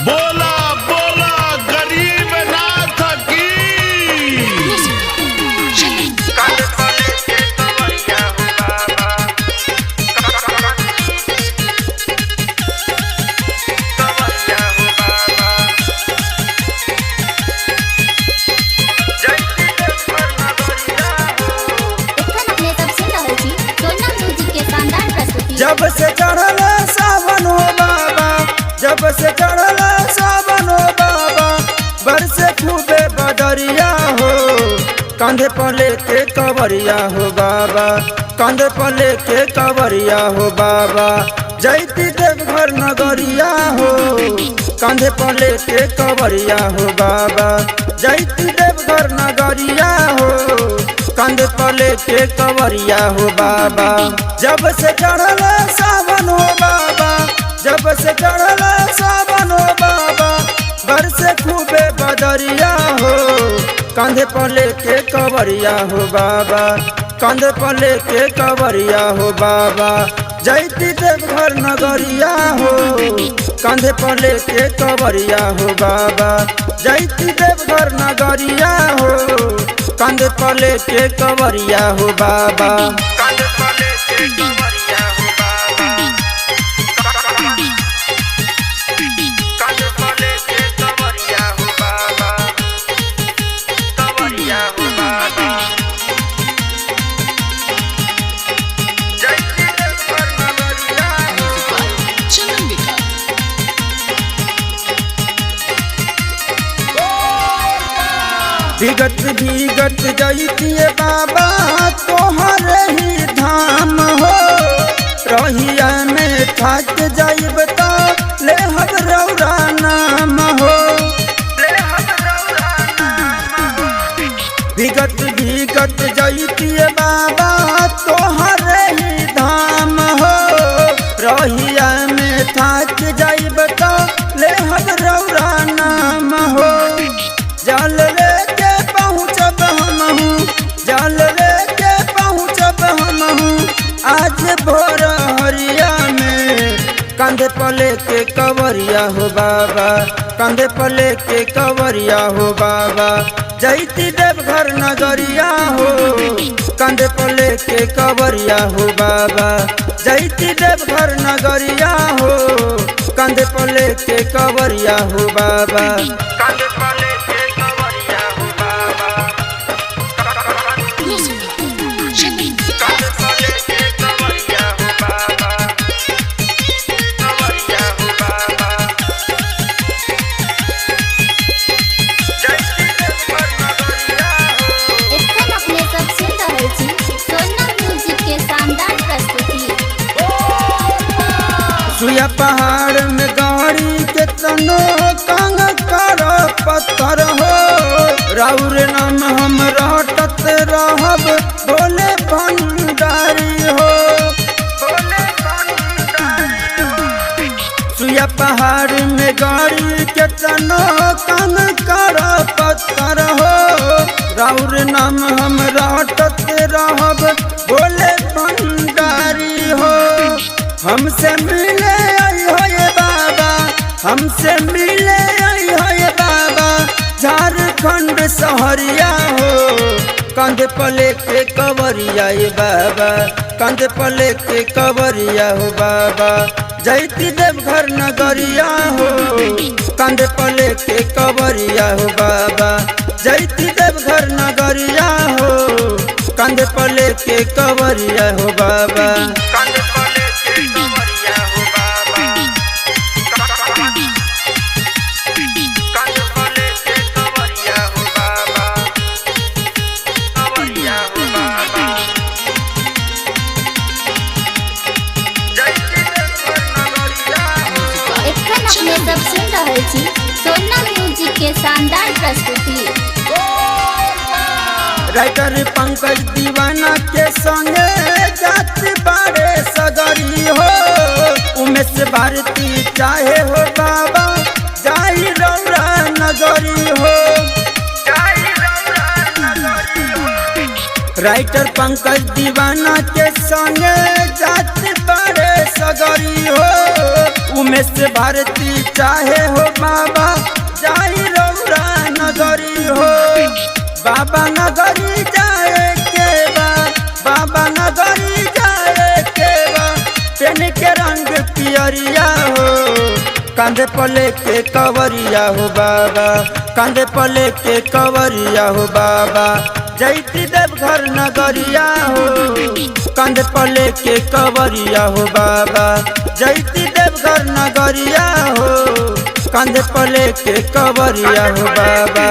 बोला बोला गरीब नाथ की। जब से चढ़ल सावन हो बाबा, जब से चढ़ल सावन हो बाबा, बरसे खूबे बदरिया हो, कंधे पर लेके कवरिया हो बाबा, कंधे पर लेके कवरिया हो बाबा, जैती देवघर नगरिया हो, कंधे पर लेके कवरिया हो बाबा, जैती देवघर नगरिया हो, कंधे पर लेके कवरिया हो बाबा। जब से चढ़ल सावन हो बाबा, जब से चढ़ल सावन हो बाबा, बरसे खूबे बदरिया हो, कंधे पर लेके कवरिया हो बाबा, कंधे पर लेके कवरिया हो बाबा, जैती देवघर नगरिया हो, कंधे पर लेके कवरिया हो बाबा, जैती देवघर नगरिया हो, कंधे पर लेके कवरिया हो बाबा, कंधे पर लेके कवरिया हो बाबा, कंधे पर लेके कवरिया हो बाबा, कवरिया हो बाबा, जैती देवघर नगरिया हो। विगत विगत जैतिए बाबा तोहर ही धाम हो, रहिया में थक जाइब तो ले हम रौरा नाम हो, ले हम रौरा नाम हो। विगत विगत जैतिए बाबा तोहर ही धाम हो, रहिया में थक जाइब तो ले हम रौरा नाम हो। जल लेके पहुँचब हमहूँ, जल लेके पहुँचब हमहूँ, आज भोर हरिया में, कंधे पर लेके कवरिया हो बाबा, कंधे पर लेके कवरिया हो बाबा, जैती देवघर नगरिया हो, कंधे पर लेके कवरिया हो बाबा, जैती देवघर नगरिया हो, कंधे पर लेके कवरिया हो बाबा, कंधे पर लेके कवरिया हो बाबा, कंधे पर लेके कवरिया हो बाबा, कवरिया हो बाबा, जैती देवघर नगरिया हो। एखन अपने सब सुन रहल छी सोना म्यूजिक के शानदार प्रस्तुति। सुया पहाड़ में गाड़ी के तनो कांग कर पत्थर हो, राउर नाम हम रटत रहब बोले भंडारी हो, बोले भंडारी हो। सुया पहाड़ में गाड़ी के तनो कांग कर पत्थर हो, राउर नाम हम रटत रहब बोले भंडारी हो। हमसे मिले आई हो ये बाबा, हमसे मिले आई हो ये बाबा, झारखंड सहरिया हो, कंधे पर लेके कवरिया ये बाबा, कंधे पर लेके कवरिया हो बाबा, जैती देवघर नगरिया हो, कंधे पर लेके कवरिया हो बाबा, जैती देवघर नगरिया हो, कंधे पर लेके कवरिया हो बाबा, कंधे पर लेके कवरिया हो बाबा, कंधे पर लेके कवरिया हो बाबा, कवरिया हो बाबा, जैती देवघर नगरिया हो। एखन अपने सब सुन रहल छी सोना म्यूजिक के शानदार प्रस्तुति। राइटर पंकज दीवाना के संगे जात बारे सगरी हो, उमेश भारती चाहे हो बाबा, जाई रौरा नगरी हो, जाई रौरा नगरी हो। राइटर पंकज दीवाना के संगे जात बारे सगरी हो, उमेश भारती चाहे हो बाबा जाई रौरा नगरी हो, बाबा नगरी जाए के बा, बाबा नगरी जाए के बा। पेन के रंग पियरिया हो, कांधे पले के कवरिया हो बाबा, कांधे पले के कवरिया हो बाबा। जैती देवघर नगरिया हो, कांधे पले के कवरिया हो बाबा। जैती देवघर नगरिया हो, कांधे पले के कवरिया हो बाबा।